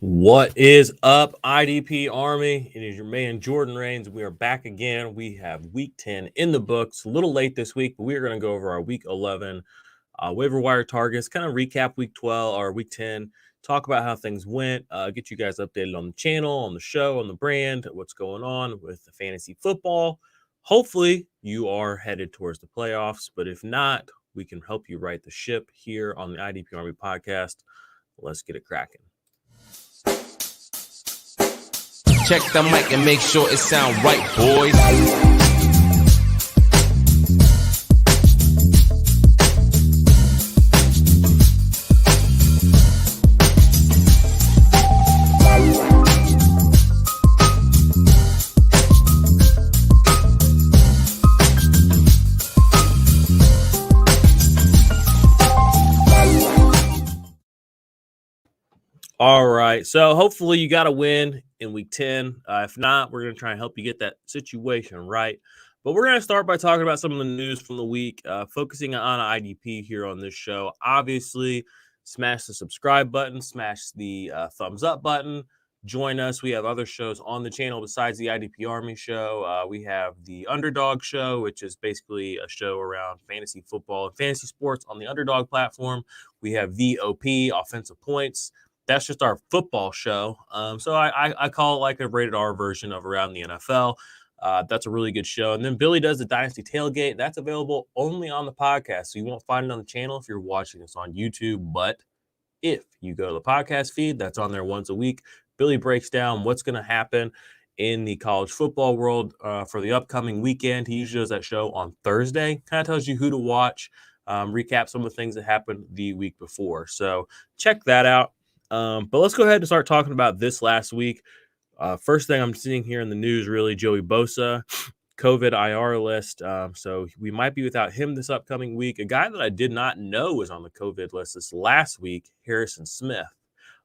What is up, IDP Army? It is your man, Jordan Rains. We are back again. We have week 10 in the books. A little late this week, but we are going to go over our week 11 waiver wire targets, kind of recap week 12 or week 10, talk about how things went, get you guys updated on the channel, on the show, on the brand, what's going on with the fantasy football. Hopefully, you are headed towards the playoffs, but if not, we can help you right the ship here on the IDP Army podcast. Let's get it cracking. Check the mic and make sure it sound right, boys. All right, so hopefully you got a win in week 10. If not, we're going to try and help you get that situation right. But we're going to start by talking about some of the news from the week, focusing on IDP here on this show. Obviously, smash the subscribe button, smash the thumbs up button. Join us. We have other shows on the channel besides the IDP Army show. We have the Underdog show, which is basically a show around fantasy football and fantasy sports on the Underdog platform. We have VOP, Offensive Points. That's just our football show. So I call it like a rated R version of Around the NFL. That's a really good show. And then Billy does the Dynasty Tailgate. That's available only on the podcast. So you won't find it on the channel if you're watching this on YouTube. But if you go to the podcast feed, that's on there once a week. Billy breaks down what's going to happen in the college football world for the upcoming weekend. He usually does that show on Thursday. Kind of tells you who to watch, recap some of the things that happened the week before. So check that out. But let's go ahead and start talking about this last week. First thing I'm seeing here in the news, really, Joey Bosa, COVID IR list. So we might be without him this upcoming week. A guy that I did not know was on the COVID list this last week, Harrison Smith.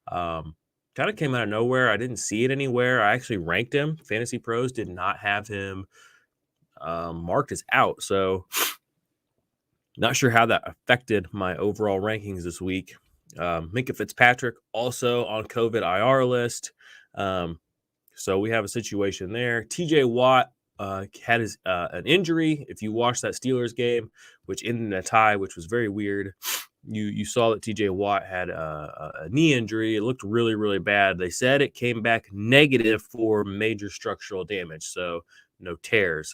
Kind of came out of nowhere. I didn't see it anywhere. I actually ranked him. Fantasy Pros did not have him marked as out. So not sure how that affected my overall rankings this week. Minka Fitzpatrick also on COVID IR list. So we have a situation there. TJ Watt had an injury. If you watched that Steelers game, which ended in a tie, which was very weird, you saw that TJ Watt had a knee injury. It looked really, really bad. They said it came back negative for major structural damage, so no tears.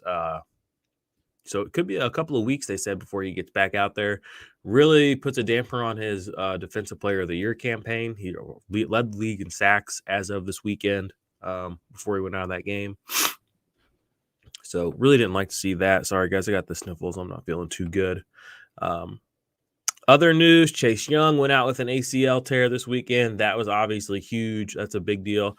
So it could be a couple of weeks, they said, before he gets back out there. Really puts a damper on his Defensive Player of the Year campaign. He led the league in sacks as of this weekend before he went out of that game. So really didn't like to see that. Sorry, guys, I got the sniffles. I'm not feeling too good. Other news, Chase Young went out with an ACL tear this weekend. That was obviously huge. That's a big deal.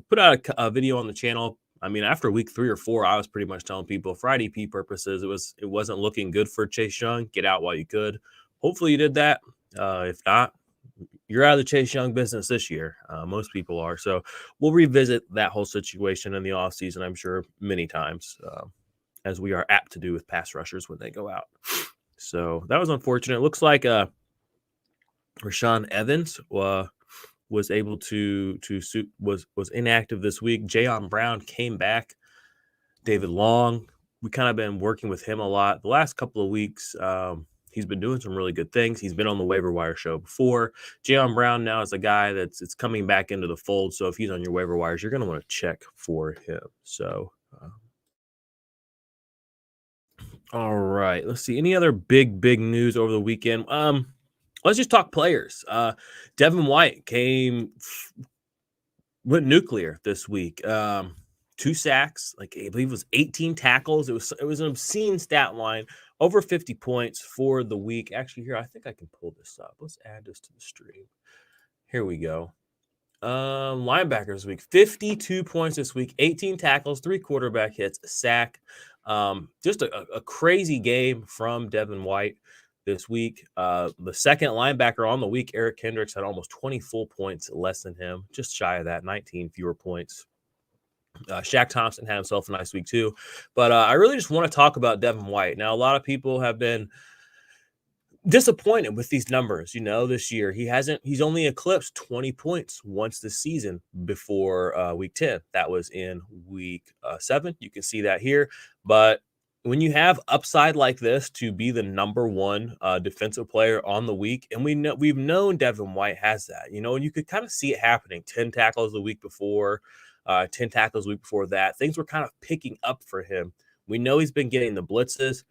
Put out a video on the channel. I mean, after week 3 or 4, I was pretty much telling people for IDP purposes, it wasn't looking good for Chase Young. Get out while you could. Hopefully you did that. If not, you're out of the Chase Young business this year. Most people are. So we'll revisit that whole situation in the offseason, I'm sure, many times, as we are apt to do with pass rushers when they go out. So that was unfortunate. It looks like Rashaan Evans was able to was inactive this week. Jayon Brown came back. David Long, we kind of been working with him a lot the last couple of weeks. He's been doing some really good things. He's been on the waiver wire show before. Jayon Brown now is a guy that's coming back into the fold. So if he's on your waiver wires, you're going to want to check for him. So, all right, let's see. Any other big news over the weekend? Let's just talk players. Devin White went nuclear this week. 2 sacks, I believe it was 18 tackles. It was an obscene stat line. Over 50 points for the week. Actually, here, I think I can pull this up. Let's add this to the stream. Here we go. Linebackers this week, 52 points this week, 18 tackles, 3 quarterback hits, a sack. Just a crazy game from Devin White this week. The second linebacker on the week, Eric Kendricks, had almost 20 full points less than him, just shy of that, 19 fewer points. Shaq Thompson had himself a nice week too. But I really just want to talk about Devin White. Now, a lot of people have been disappointed with these numbers, this year. He's only eclipsed 20 points once this season before week 10. That was in week 7. You can see that here. But when you have upside like this to be the number one defensive player on the week, and we've known Devin White has that, and you could kind of see it happening. 10 tackles the week before, 10 tackles the week before that. Things were kind of picking up for him. We know he's been getting the blitzes.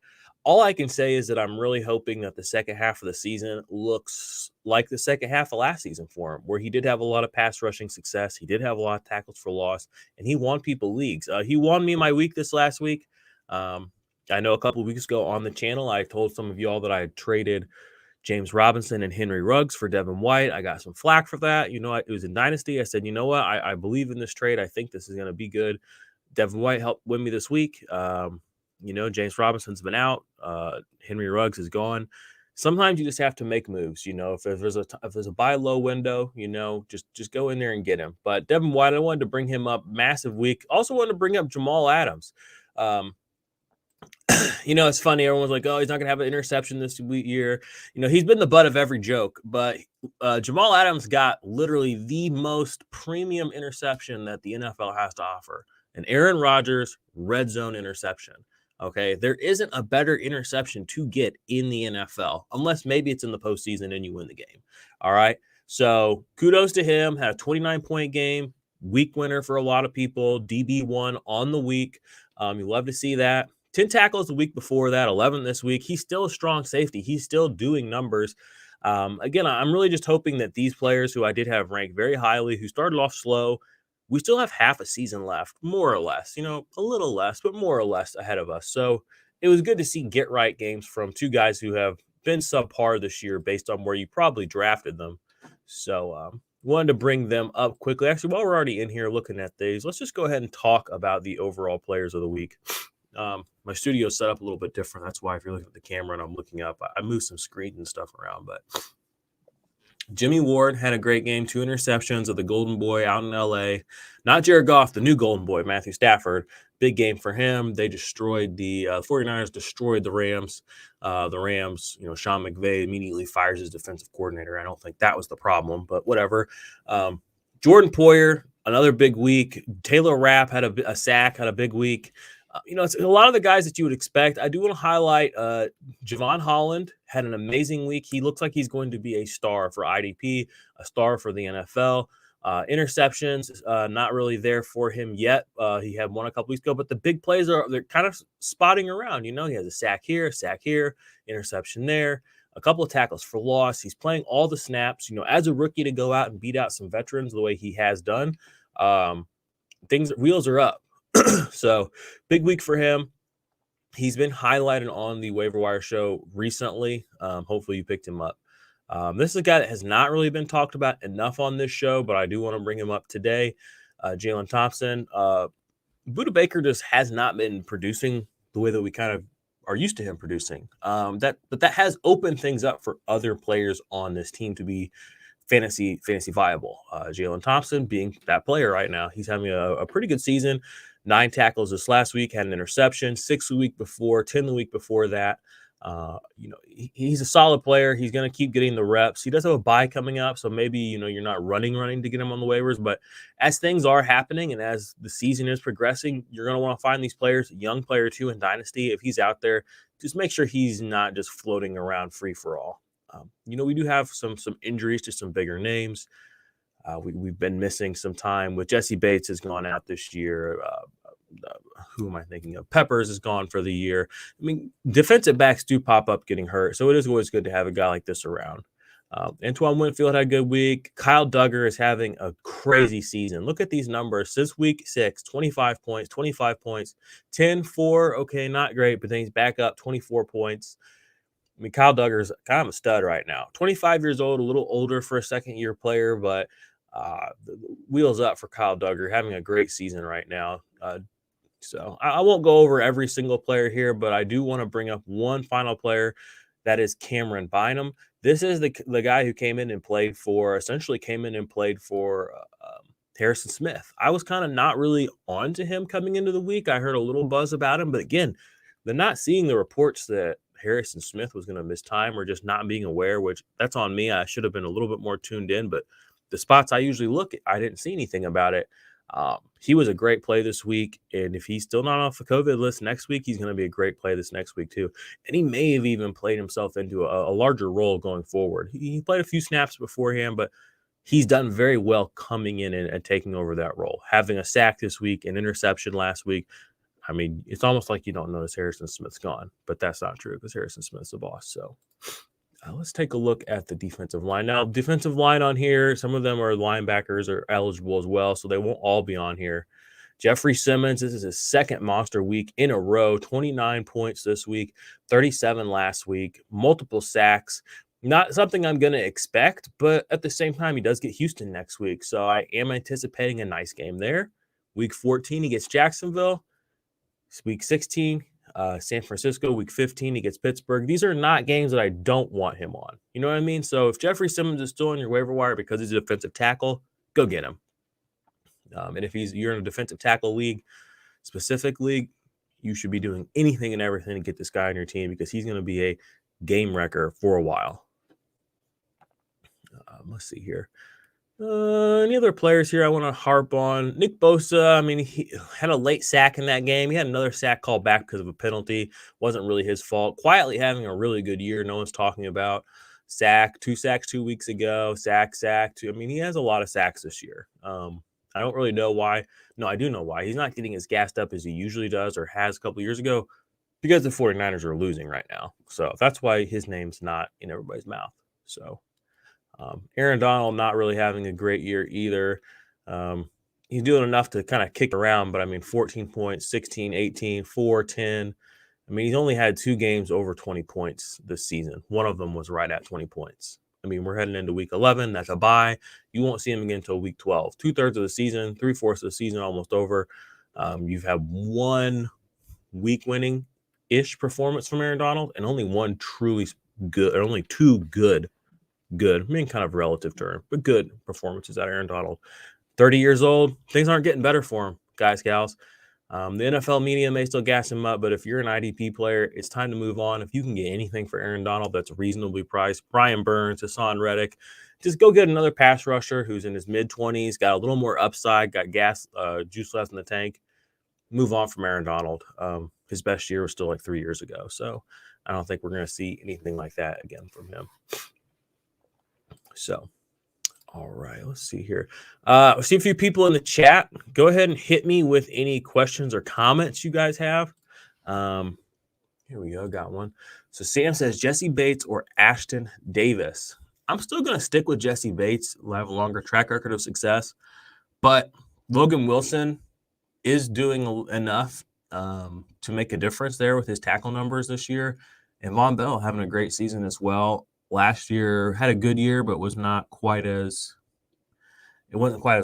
All I can say is that I'm really hoping that the second half of the season looks like the second half of last season for him, where he did have a lot of pass rushing success. He did have a lot of tackles for loss, and he won people leagues. He won me my week this last week. I know a couple of weeks ago on the channel, I told some of y'all that I had traded James Robinson and Henry Ruggs for Devin White. I got some flack for that. It was in Dynasty. I said, you know what? I believe in this trade. I think this is going to be good. Devin White helped win me this week. James Robinson's been out. Henry Ruggs is gone. Sometimes you just have to make moves. If there's a buy low window, just go in there and get him. But Devin White, I wanted to bring him up. Massive week. Also wanted to bring up Jamal Adams. It's funny. Everyone's like, oh, he's not going to have an interception this year. He's been the butt of every joke. But Jamal Adams got literally the most premium interception that the NFL has to offer. An Aaron Rodgers red zone interception. Okay, there isn't a better interception to get in the NFL, unless maybe it's in the postseason and you win the game. All right, so kudos to him. Had a 29-point game, week winner for a lot of people. DB1 on the week. You love to see that. 10 tackles the week before that, 11 this week. He's still a strong safety. He's still doing numbers. Again, I'm really just hoping that these players who I did have ranked very highly, who started off slow, we still have half a season left, more or less, a little less, but more or less ahead of us. So it was good to see get right games from two guys who have been subpar this year based on where you probably drafted them. So wanted to bring them up quickly. Actually, while we're already in here looking at these, let's just go ahead and talk about the overall players of the week. My studio is set up a little bit different. That's why if you're looking at the camera and I'm looking up, I moved some screens and stuff around, but Jimmy Ward had a great game, 2 interceptions of the Golden Boy out in LA. Not Jared Goff, the new Golden Boy, Matthew Stafford. Big game for him. They destroyed the 49ers, destroyed the Rams. Sean McVay immediately fires his defensive coordinator. I don't think that was the problem, but whatever. Jordan Poyer, another big week. Taylor Rapp had a sack, had a big week. It's a lot of the guys that you would expect. I do want to highlight Javon Holland had an amazing week. He looks like he's going to be a star for IDP, a star for the NFL. Interceptions, not really there for him yet. He had one a couple weeks ago, but the big plays they're kind of spotting around. He has a sack here, interception there, a couple of tackles for loss. He's playing all the snaps. As a rookie to go out and beat out some veterans the way he has done, wheels are up. So big week for him. He's been highlighted on the waiver wire show recently. Hopefully you picked him up. This is a guy that has not really been talked about enough on this show, but I do want to bring him up today. Jalen Thompson. Budda Baker just has not been producing the way that we kind of are used to him producing. But that has opened things up for other players on this team to be fantasy viable. Jalen Thompson being that player right now. He's having a pretty good season. 9 tackles this last week, had an interception, 6 the week before, 10 the week before that. He's a solid player. He's going to keep getting the reps. He does have a bye coming up, so maybe, you're not running to get him on the waivers. But as things are happening and as the season is progressing, you're going to want to find these players, a young player too in Dynasty. If he's out there, just make sure he's not just floating around free for all. We do have some injuries to some bigger names. We've been missing some time with Jesse Bates has gone out this year. Who am I thinking of? Peppers is gone for the year. I mean, defensive backs do pop up getting hurt, so it is always good to have a guy like this around. Antoine Winfield had a good week. Kyle Duggar is having a crazy season. Look at these numbers. Since week 6, 25 points, 10, 4. Okay, not great, but then he's back up 24 points. I mean, Kyle Duggar is kind of a stud right now. 25 years old, a little older for a second-year player, but wheels up for Kyle Duggar, having a great season right now. So I won't go over every single player here, but I do want to bring up one final player. That is Cameron Bynum. This is the guy who came in and played for Harrison Smith. I was kind of not really on to him coming into the week. I heard a little buzz about him, but again, they're not seeing the reports that Harrison Smith was going to miss time or just not being aware, which that's on me. I should have been a little bit more tuned in, but the spots I usually look at, I didn't see anything about it. He was a great play this week, and if he's still not off the COVID list next week, he's going to be a great play this next week too. And he may have even played himself into a larger role going forward. He played a few snaps beforehand, but he's done very well coming in and taking over that role. Having a sack this week, an interception last week. I mean, it's almost like you don't notice Harrison Smith's gone, but that's not true because Harrison Smith's the boss. So let's take a look at the defensive line. Now, defensive line on here, some of them are linebackers are eligible as well, so they won't all be on here. Jeffrey Simmons, this is his second monster week in a row, 29 points this week, 37 last week, multiple sacks. Not something I'm going to expect, but at the same time, he does get Houston next week, so I am anticipating a nice game there. Week 14, he gets Jacksonville. Week 16, San Francisco. Week 15, he gets Pittsburgh. These are not games that I don't want him on. You know what I mean? So if Jeffrey Simmons is still on your waiver wire because he's a defensive tackle, go get him. And if you're in a defensive tackle league, specific league, you should be doing anything and everything to get this guy on your team because he's going to be a game wrecker for a while. Let's see here. Any other players here I want to harp on? Nick Bosa, I mean, he had a late sack in that game. He had another sack called back because of a penalty. Wasn't really his fault. Quietly having a really good year. No one's talking about. Two sacks 2 weeks ago. Sack. I mean, he has a lot of sacks this year. I don't really know why. No, I do know why. He's not getting as gassed up as he usually does or has a couple of years ago because the 49ers are losing right now. So that's why his name's not in everybody's mouth. So Aaron Donald not really having a great year either. He's doing enough to kind of kick around, but I mean, 14 points, 16, 18, 4, 10. I mean, he's only had 2 games over 20 points this season. One of them was right at 20 points. I mean, we're heading into week 11. That's a bye. You won't see him again until week 12. 2/3 of the season, 3/4 of the season almost over. You've had 1 week winning-ish performance from Aaron Donald and only 1 truly good, or only 2 good, I mean, kind of relative term, but good performances out of Aaron Donald. 30 years old, things aren't getting better for him, guys, gals. The NFL media may still gas him up, but if you're an IDP player, it's time to move on. If you can get anything for Aaron Donald that's reasonably priced, Brian Burns, Hassan Reddick, just go get another pass rusher who's in his mid-20s, got a little more upside, got juice left in the tank. Move on from Aaron Donald. His best year was still like 3 years ago, so I don't think we're going to see anything like that again from him. So, all right, let's see here. See a few people in the chat. Go ahead and hit me with any questions or comments you guys have. Here we go. Got one. So Sam says Jesse Bates or Ashton Davis. I'm still going to stick with Jesse Bates. He'll have a longer track record of success, but Logan Wilson is doing enough to make a difference there with his tackle numbers this year. And Von Bell having a great season as well. Last year had a good year, but wasn't quite as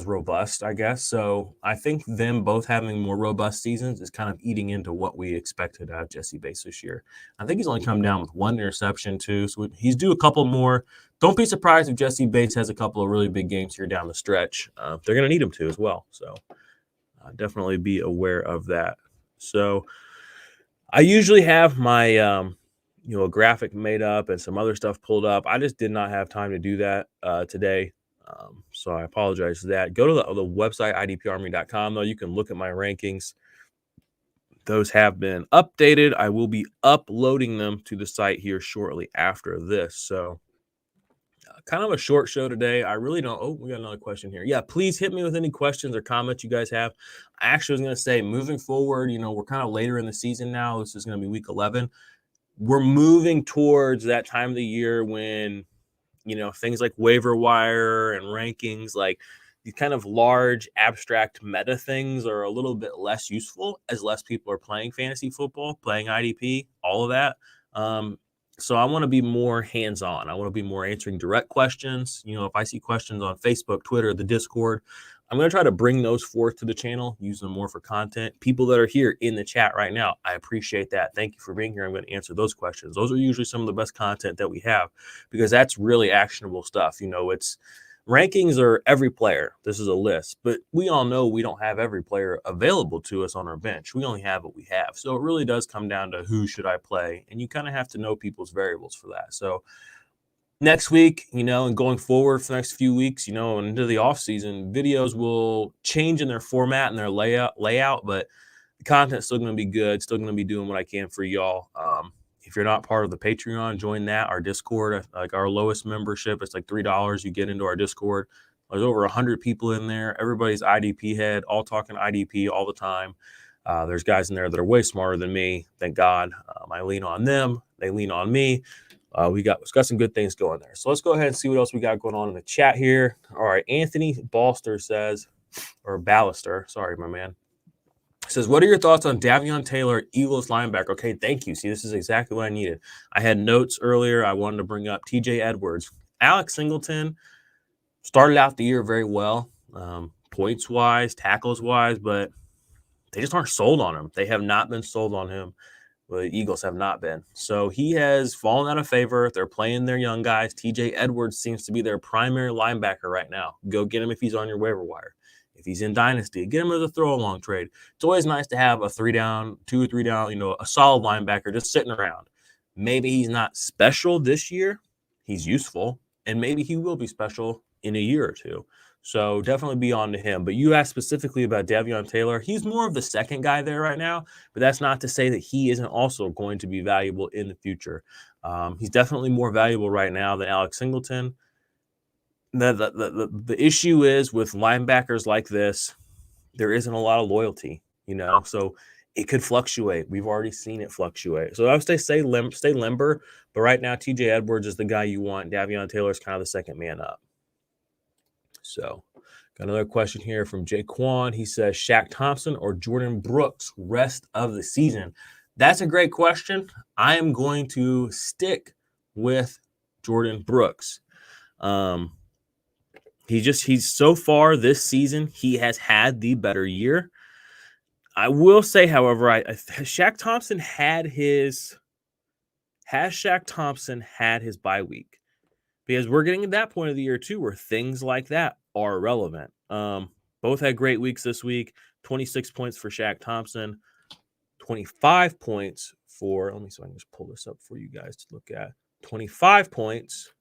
robust, I guess. So I think them both having more robust seasons is kind of eating into what we expected out of Jesse Bates this year. I think he's only come down with 1 interception too, so he's due a couple more. Don't be surprised if Jesse Bates has a couple of really big games here down the stretch. They're going to need him to as well. So definitely be aware of that. So I usually have my a graphic made up and some other stuff pulled up. I just did not have time to do that today. So I apologize for that. Go to the website, idparmy.com, though. You can look at my rankings. Those have been updated. I will be uploading them to the site here shortly after this. So kind of a short show today. I really don't. Oh, we got another question here. Yeah, please hit me with any questions or comments you guys have. I actually was going to say moving forward, we're kind of later in the season now. This is going to be week 11. We're moving towards that time of the year when, things like waiver wire and rankings, like these kind of large abstract meta things are a little bit less useful as less people are playing fantasy football, playing IDP, all of that. So I want to be more hands-on. I want to be more answering direct questions. If I see questions on Facebook, Twitter, the Discord, I'm going to try to bring those forth to the channel, use them more for content. People that are here in the chat right now, I appreciate that. Thank you for being here. I'm going to answer those questions. Those are usually some of the best content that we have because that's really actionable stuff. It's rankings are every player. This is a list, but we all know we don't have every player available to us on our bench. We only have what we have. So it really does come down to who should I play, and you kind of have to know people's variables for that. So next week, and going forward for the next few weeks, and into the offseason, videos will change in their format and their layout, but the content's still going to be good, still going to be doing what I can for y'all. If you're not part of the Patreon, join that. Our Discord, like our lowest membership, it's like $3. You get into our Discord. There's over 100 people in there. Everybody's IDP head, all talking IDP all the time. There's guys in there that are way smarter than me. Thank God. I lean on them. They lean on me. We got some good things going there. So let's go ahead and see what else we got going on in the chat here. All right, Anthony Ballister says, or Ballister, sorry, my man. Says, what are your thoughts on Davion Taylor, Eagles linebacker? Okay, thank you. See, this is exactly what I needed. I had notes earlier. I wanted to bring up TJ Edwards. Alex Singleton started out the year very well, points-wise, tackles-wise, but they just aren't sold on him. They have not been sold on him. Well, the Eagles have not been. So he has fallen out of favor. They're playing their young guys. TJ Edwards seems to be their primary linebacker right now. Go get him if he's on your waiver wire. If he's in Dynasty, get him as a throw-along trade. It's always nice to have a 2 or 3 down, a solid linebacker just sitting around. Maybe he's not special this year. He's useful, and maybe he will be special in a year or two. So definitely be on to him. But you asked specifically about Davion Taylor. He's more of the second guy there right now, but that's not to say that he isn't also going to be valuable in the future. He's definitely more valuable right now than Alex Singleton. The issue is with linebackers like this, there isn't a lot of loyalty, so it could fluctuate. We've already seen it fluctuate. So I would say stay limber, but right now TJ Edwards is the guy you want. Davion Taylor is kind of the second man up. So got another question here from Jay Quan. He says, Shaq Thompson or Jordan Brooks rest of the season? That's a great question. I am going to stick with Jordan Brooks. He's so far this season, he has had the better year. I will say, however, Shaq Thompson had his bye week, because we're getting to that point of the year too where things like that are relevant. Both had great weeks this week. 26 points for Shaq Thompson, 25 points for, let me see if I can just pull this up for you guys to look at. 25 points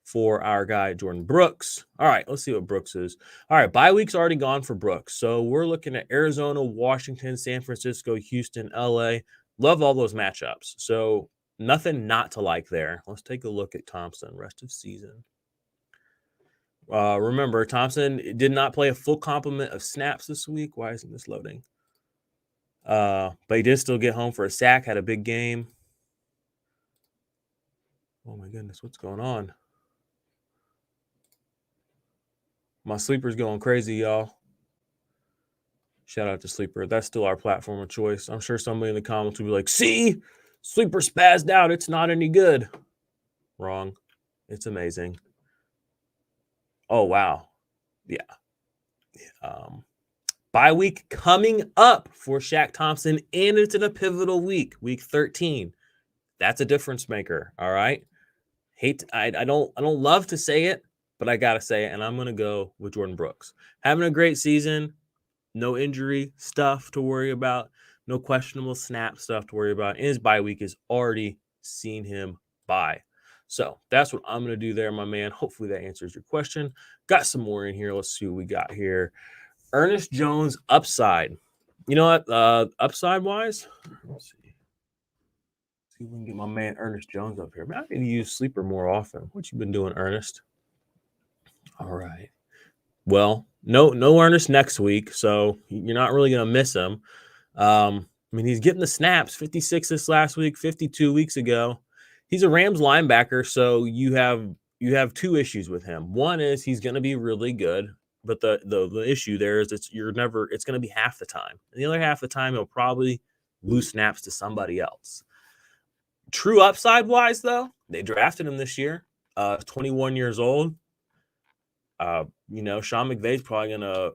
for our guy, Jordan Brooks. All right, let's see what Brooks is. All right, bye week's already gone for Brooks. So we're looking at Arizona, Washington, San Francisco, Houston, LA. Love all those matchups. So nothing not to like there. Let's take a look at Thompson, rest of season. Remember, Thompson did not play a full complement of snaps this week. Why isn't this loading? But he did still get home for a sack, had a big game. Oh my goodness, what's going on? My Sleeper's going crazy, y'all. Shout out to Sleeper. That's still our platform of choice. I'm sure somebody in the comments will be like, see, Sleeper spazzed out. It's not any good. Wrong. It's amazing. Oh, wow. Yeah. Bye week coming up for Shaq Thompson, and it's in a pivotal week, week 13. That's a difference maker, all right? I don't love to say it, but I got to say it, and I'm going to go with Jordan Brooks. Having a great season, no injury stuff to worry about, no questionable snap stuff to worry about, and his bye week has already seen him bye. So that's what I'm going to do there, my man. Hopefully that answers your question. Got some more in here. Let's see what we got here. Ernest Jones upside. You know what? Upside-wise, let's see. See if we can get my man Ernest Jones up here. Man, I need to use Sleeper more often. What you been doing, Ernest? All right. Well, no Ernest next week, so you're not really going to miss him. I mean, he's getting the snaps, 56 this last week, 52 weeks ago. He's a Rams linebacker, so you have two issues with him. One is he's going to be really good, but the issue there is it's going to be half the time. And the other half of the time, he'll probably lose snaps to somebody else. True upside wise, though, they drafted him this year, 21 years old. Sean McVay's probably gonna,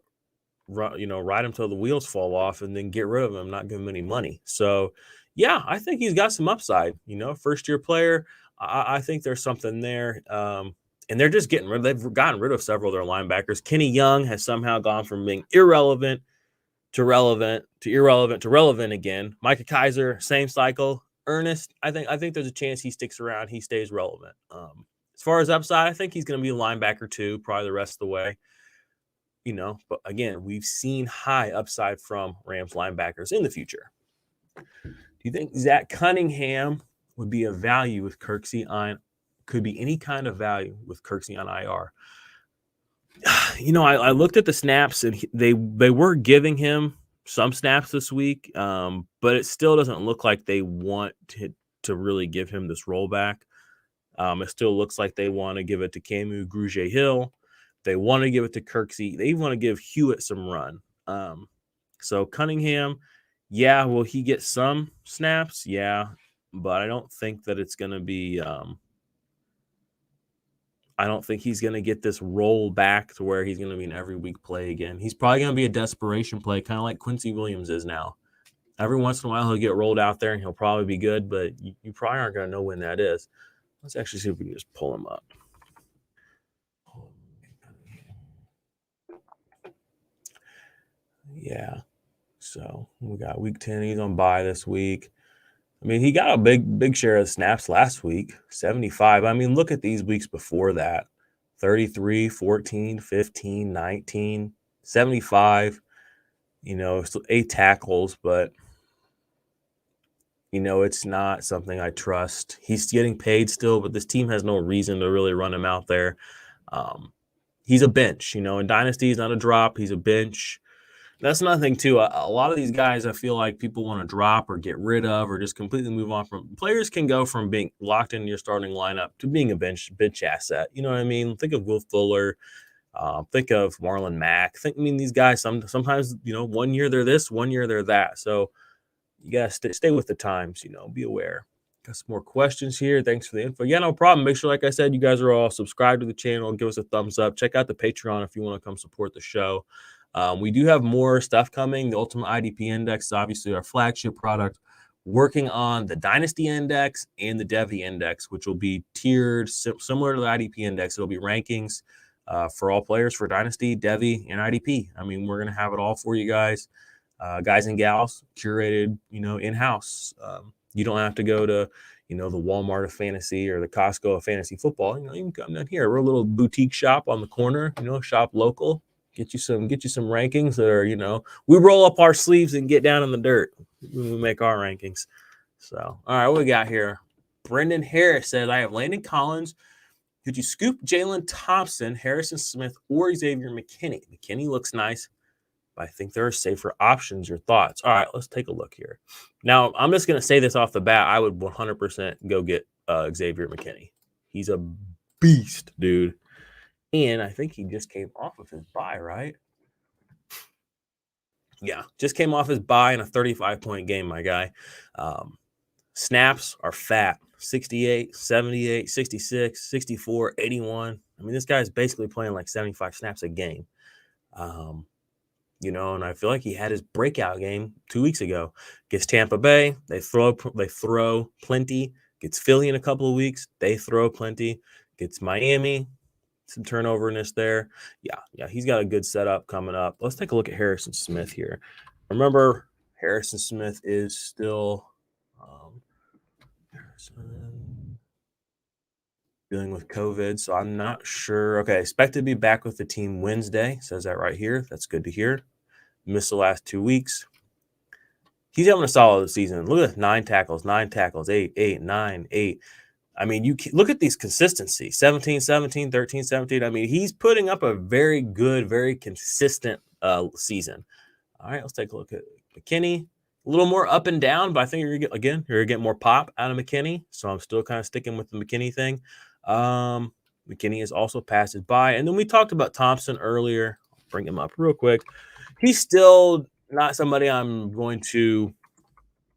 ride him till the wheels fall off and then get rid of him, not give him any money. So, yeah, I think he's got some upside. First year player. I think there's something there. And they're just they've gotten rid of several of their linebackers. Kenny Young has somehow gone from being irrelevant to relevant to irrelevant to relevant again. Micah Kaiser, same cycle. Ernest, I think there's a chance he sticks around. He stays relevant. As far as upside, I think he's going to be a linebacker too, probably the rest of the way. But again, we've seen high upside from Rams linebackers in the future. Do you think Zach Cunningham would be a value with Kirksey on? Could be any kind of value with Kirksey on IR. I looked at the snaps and they were giving him some snaps this week, but it still doesn't look like they want to really give him this rollback. It still looks like they want to give it to Camu Grugier-Hill. They want to give it to Kirksey. They want to give Hewitt some run. So Cunningham, yeah, will he get some snaps? Yeah, but I don't think that it's going to be I don't think he's going to get this roll back to where he's going to be an every week play again. He's probably going to be a desperation play, kind of like Quincy Williams is now. Every once in a while, he'll get rolled out there and he'll probably be good, but you probably aren't going to know when that is. Let's actually see if we can just pull him up. Yeah. So we got week 10. He's on bye this week. I mean, he got a big share of snaps last week, 75. I mean, look at these weeks before that. 33, 14, 15, 19, 75, 8 tackles, but, it's not something I trust. He's getting paid still, but this team has no reason to really run him out there. He's a bench, in Dynasty, he's not a drop. He's a bench. That's another thing, too. A lot of these guys, I feel like people want to drop or get rid of or just completely move on from. Players can go from being locked into your starting lineup to being a bench asset. You know what I mean? Think of Will Fuller. Think of Marlon Mack. These guys, sometimes, 1 year they're this, 1 year they're that. So you got to stay with the times, be aware. Got some more questions here. Thanks for the info. Yeah, no problem. Make sure, like I said, you guys are all subscribed to the channel. Give us a thumbs up. Check out the Patreon if you want to come support the show. We do have more stuff coming. The Ultimate IDP Index is obviously our flagship product. Working on the Dynasty Index and the Devy Index, which will be tiered similar to the IDP Index. It'll be rankings for all players for Dynasty, Devy, and IDP. I mean, we're going to have it all for you guys and gals, curated, in-house. You don't have to go to, the Walmart of fantasy or the Costco of fantasy football. You can come down here. We're a little boutique shop on the corner, shop local. Get you some rankings that are, we roll up our sleeves and get down in the dirt when we make our rankings. So, all right, what we got here? Brendan Harris says, I have Landon Collins. Could you scoop Jalen Thompson, Harrison Smith, or Xavier McKinney? McKinney looks nice, but I think there are safer options. Your thoughts? All right, let's take a look here. Now, I'm just going to say this off the bat. I would 100% go get Xavier McKinney. He's a beast, dude. And I think he just came off of his bye, right? Yeah, just came off his bye in a 35-point game, my guy. Snaps are fat. 68, 78, 66, 64, 81. I mean, this guy's basically playing like 75 snaps a game. And I feel like he had his breakout game 2 weeks ago. Gets Tampa Bay, they throw plenty. Gets Philly in a couple of weeks, they throw plenty. Gets Miami, some turnoverness there. Yeah, he's got a good setup coming up. Let's take a look at Harrison Smith here. Remember, Harrison Smith is still dealing with COVID, so I'm not sure. Okay, expected to be back with the team Wednesday. Says that right here. That's good to hear. Missed the last 2 weeks. He's having a solid season. Look at this, 9 tackles, 8, 9, 8. I mean, you look at these consistency, 17, 17, 13, 17. I mean, he's putting up a very good, very consistent season. All right, let's take a look at McKinney. A little more up and down, but I think you're going to get more pop out of McKinney. So I'm still kind of sticking with the McKinney thing. McKinney is also passed his by. And then we talked about Thompson earlier. I'll bring him up real quick. He's still not somebody I'm going to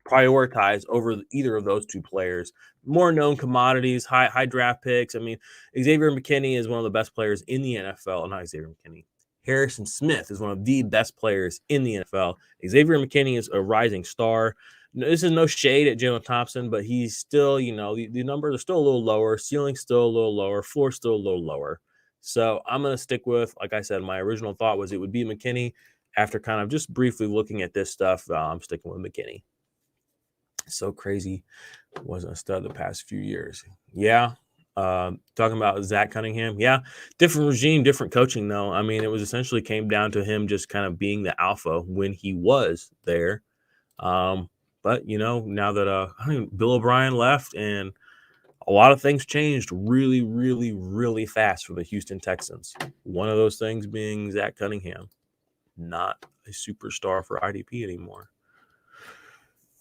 prioritize over either of those two players. More known commodities, high draft picks. I mean, Xavier McKinney is one of the best players in the NFL. Not Xavier McKinney. Harrison Smith is one of the best players in the NFL. Xavier McKinney is a rising star. this is no shade at Jalen Thompson, but he's still, the numbers are still a little lower, ceiling's still a little lower, floor's still a little lower. So I'm going to stick with, like I said, my original thought was it would be McKinney. After kind of just briefly looking at this stuff, I'm sticking with McKinney. So crazy. Wasn't a stud the past few years. Yeah. Talking about Zach Cunningham. Yeah. Different regime, different coaching, though. I mean, it was essentially came down to him just kind of being the alpha when he was there. But, now that Bill O'Brien left and a lot of things changed really, really, really fast for the Houston Texans. One of those things being Zach Cunningham, not a superstar for IDP anymore.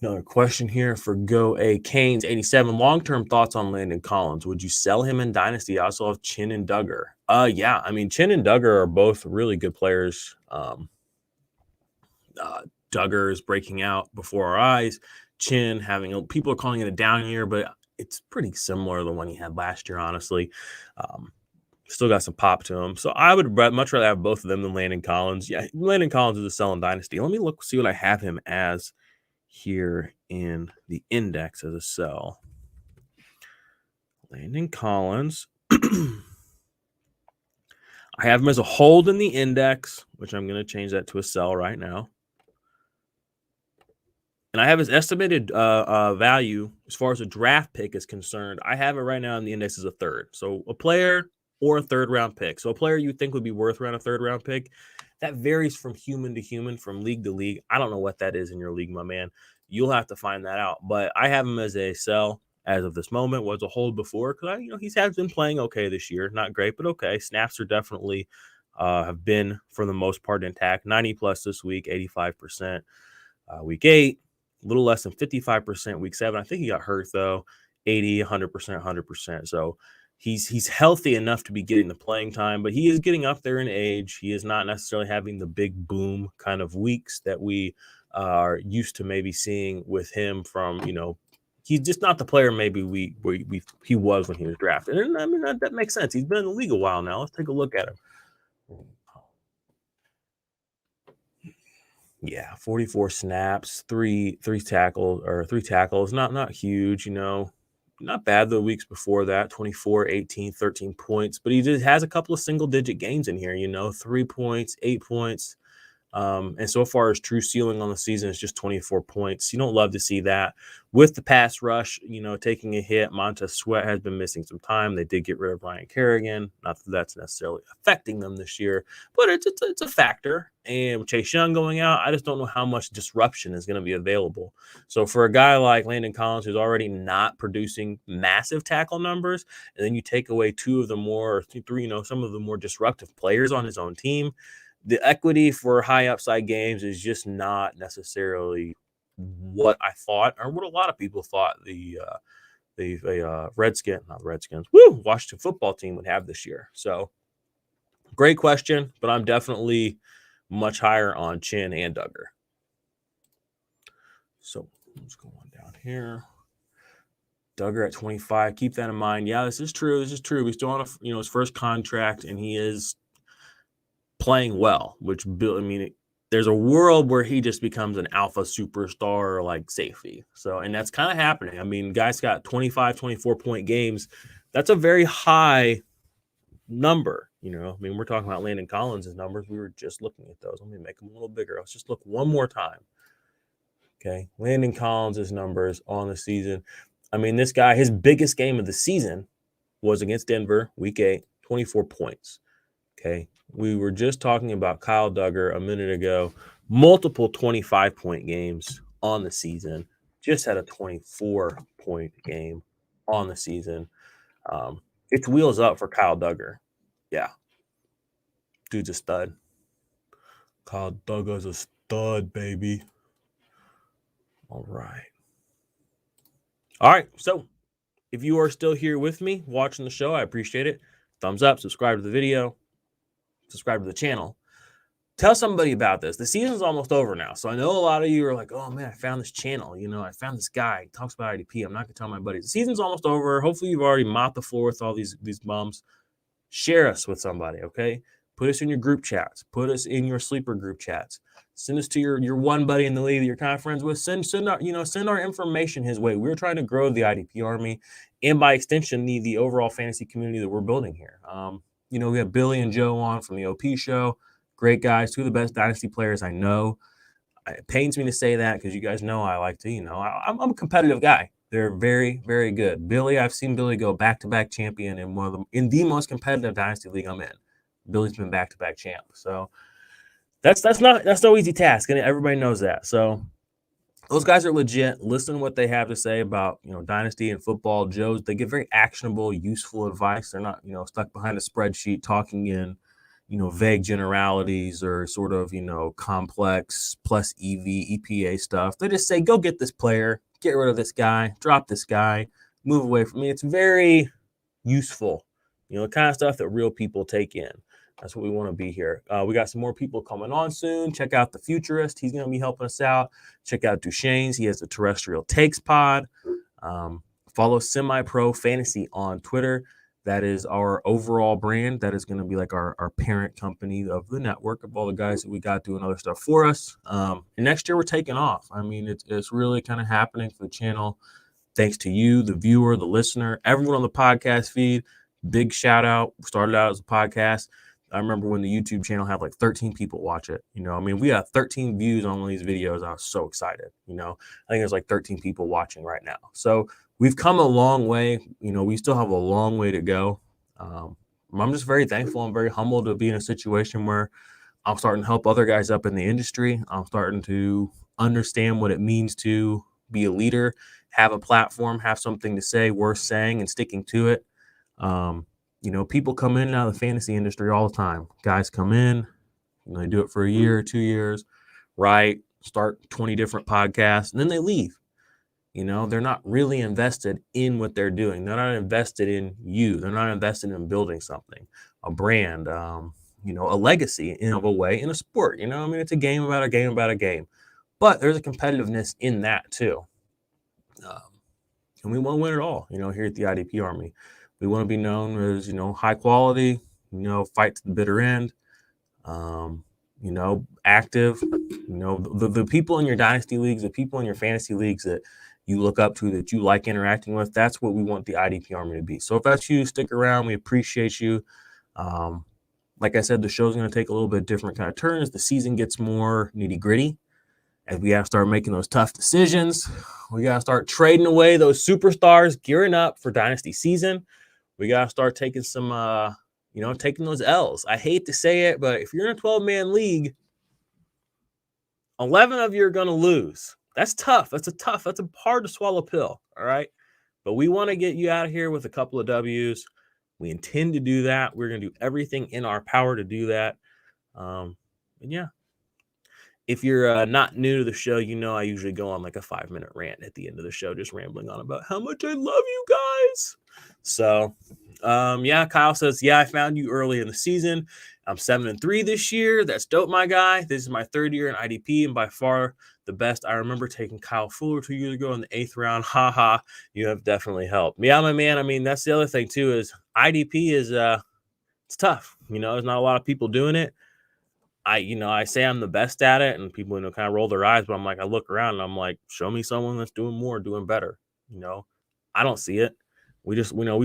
Another question here for Go A Canes 87. Long-term thoughts on Landon Collins. Would you sell him in Dynasty? I also have Chin and Duggar. Yeah. I mean, Chin and Duggar are both really good players. Duggar is breaking out before our eyes. Chin people are calling it a down year, but it's pretty similar to the one he had last year, honestly. Still got some pop to him. So I would much rather have both of them than Landon Collins. Yeah, Landon Collins is a sell in Dynasty. Let me see what I have him as here in the index as a sell. Landon Collins. I have him as a hold in the index, which I'm going to change that to a sell right now. And I have his estimated value as far as a draft pick is concerned. I have it right now in the index as a third. So a player or a third-round pick. So a player you think would be worth around a third-round pick, that varies from human to human, from league to league. I don't know what that is in your league, my man. You'll have to find that out. But I have him as a sell as of this moment. Was a hold before because he has been playing okay this year. Not great, but okay. Snaps are definitely have been for the most part intact. 90+ this week, 85%. Week 8, a little less than 55% week 7. I think he got hurt though. 80, 100%, 100%. So he's healthy enough to be getting the playing time, but he is getting up there in age. He is not necessarily having the big boom kind of weeks that we are used to maybe seeing with him from, he's just not the player maybe he was when he was drafted. And I mean, that makes sense. He's been in the league a while now. Let's take a look at him. Yeah, 44 snaps, three tackles, not huge, not bad the weeks before that, 24, 18, 13 points, but he just has a couple of single-digit games in here, 3 points, 8 points, and so far his true ceiling on the season is just 24 points. You don't love to see that. With the pass rush, taking a hit, Montez Sweat has been missing some time. They did get rid of Ryan Kerrigan. Not that that's necessarily affecting them this year, but it's a factor. And with Chase Young going out, I just don't know how much disruption is going to be available. So for a guy like Landon Collins, who's already not producing massive tackle numbers, and then you take away two of the more, or three, some of the more disruptive players on his own team, the equity for high upside games is just not necessarily what I thought, or what a lot of people thought the Washington football team would have this year. So great question, but I'm definitely much higher on Chin and Duggar. So let's go on down here. Duggar at 25. Keep that in mind. Yeah, this is true. He's still on his first contract, and he is playing well, which there's a world where he just becomes an alpha superstar like safety. So, and that's kind of happening. I mean, guys got 25, 24 point games. That's a very high number. We're talking about Landon Collins' numbers. We were just looking at those. Let me make them a little bigger. Let's just look one more time. Okay. Landon Collins' numbers on the season. I mean, this guy, his biggest game of the season was against Denver, week 8, 24 points. Okay. We were just talking about Kyle Duggar a minute ago. Multiple 25-point games on the season. Just had a 24-point game on the season. It's wheels up for Kyle Duggar. Yeah. Dude's a stud. Kyle Duggar's a stud, baby. All right. So if you are still here with me watching the show, I appreciate it. Thumbs up, subscribe to the video. Subscribe to the channel. Tell somebody about this. The season's almost over now. So I know a lot of you are like, oh man, I found this channel. I found this guy. He talks about IDP. I'm not going to tell my buddies. The season's almost over. Hopefully you've already mopped the floor with all these bums. Share us with somebody, okay? Put us in your group chats. Put us in your sleeper group chats. Send us to your one buddy in the league that you're kind of friends with. Send our information his way. We're trying to grow the IDP Army, and by extension, the overall fantasy community that we're building here. We have Billy and Joe on from the OP show. Great guys, two of the best dynasty players I know. It pains me to say that because you guys know I like to, I'm a competitive guy. They're very, very good. Billy, I've seen Billy go back-to-back champion in the most competitive dynasty league I'm in. Billy's been back-to-back champ. So that's no easy task, and everybody knows that. So those guys are legit. Listen to what they have to say about dynasty and football. They give very actionable, useful advice. They're not stuck behind a spreadsheet talking in vague generalities or sort of complex plus EPA stuff. They just say, go get this player, get rid of this guy, drop this guy, move away from me. It's very useful, the kind of stuff that real people take in. That's what we want to be here. We got some more people coming on soon. Check out the Futurist. He's going to be helping us out. Check out Duchesne's. He has the Terrestrial Takes Pod. Follow Semi-Pro Fantasy on Twitter. That is our overall brand. That is going to be like our parent company of the network of all the guys that we got doing other stuff for us. And next year we're taking off. I mean, it's really kind of happening for the channel. Thanks to you, the viewer, the listener, everyone on the podcast feed. Big shout out. We started out as a podcast. I remember when the YouTube channel had like 13 people watch it. We got 13 views on one of these videos. I was so excited. I think there's like 13 people watching right now. So we've come a long way. We still have a long way to go. I'm just very thankful and very humbled to be in a situation where I'm starting to help other guys up in the industry. I'm starting to understand what it means to be a leader, have a platform, have something to say worth saying and sticking to it. People come in and out of the fantasy industry all the time. Guys come in, they do it for a year, 2 years, start 20 different podcasts, and then they leave. They're not really invested in what they're doing. They're not invested in you. They're not invested in building something, a brand, a legacy in a way, in a sport. It's a game about a game about a game. But there's a competitiveness in that too. And we want to win it all, here at the IDP Army. We want to be known as, high quality, fight to the bitter end, active, the people in your dynasty leagues, the people in your fantasy leagues that you look up to, that you like interacting with. That's what we want the IDP Army to be. So if that's you, stick around. We appreciate you. Like I said, the show's going to take a little bit different kind of turn as the season gets more nitty gritty. As we have to start making those tough decisions. We got to start trading away those superstars, gearing up for dynasty season. We got to start taking some, taking those L's. I hate to say it, but if you're in a 12-man league, 11 of you are going to lose. That's tough. That's a hard to swallow pill. All right. But we want to get you out of here with a couple of W's. We intend to do that. We're going to do everything in our power to do that. And yeah. If you're not new to the show, I usually go on like a 5-minute rant at the end of the show, just rambling on about how much I love you guys. So, Kyle says, I found you early in the season. I'm 7-3 this year. That's dope, my guy. This is my third year in IDP and by far the best. I remember taking Kyle Fuller 2 years ago in the 8th round. Haha, you have definitely helped. Yeah, my man. That's the other thing too is IDP is it's tough. There's not a lot of people doing it. I say I'm the best at it, and people, kind of roll their eyes, but I'm like, I look around and I'm like, show me someone that's doing more, doing better. I don't see it. We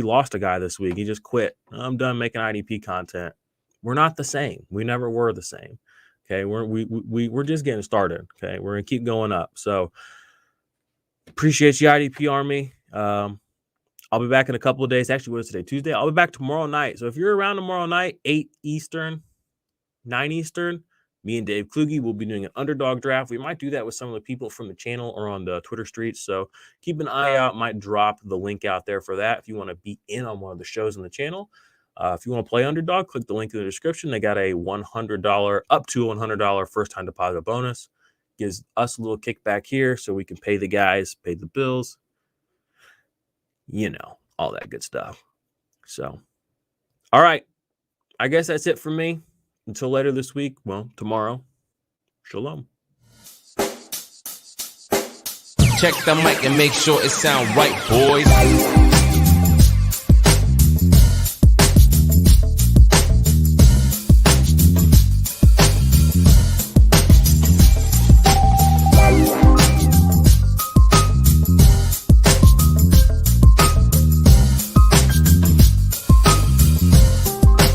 lost a guy this week. He just quit. I'm done making IDP content. We're not the same. We never were the same. Okay. We're just getting started. Okay. We're going to keep going up. So appreciate you, IDP Army. I'll be back in a couple of days. Actually, what is today? Tuesday. I'll be back tomorrow night. So if you're around tomorrow night, 8 Eastern, 9 Eastern, me and Dave Kluge will be doing an underdog draft. We might do that with some of the people from the channel or on the Twitter streets. So keep an eye out. Might drop the link out there for that if you want to be in on one of the shows on the channel. If you want to play Underdog, click the link in the description. They got a $100, up to $100 first-time deposit bonus. Gives us a little kickback here so we can pay the guys, pay the bills. All that good stuff. So, all right. I guess that's it for me. Until later this week, tomorrow, shalom. Check the mic and make sure it sound right, boys.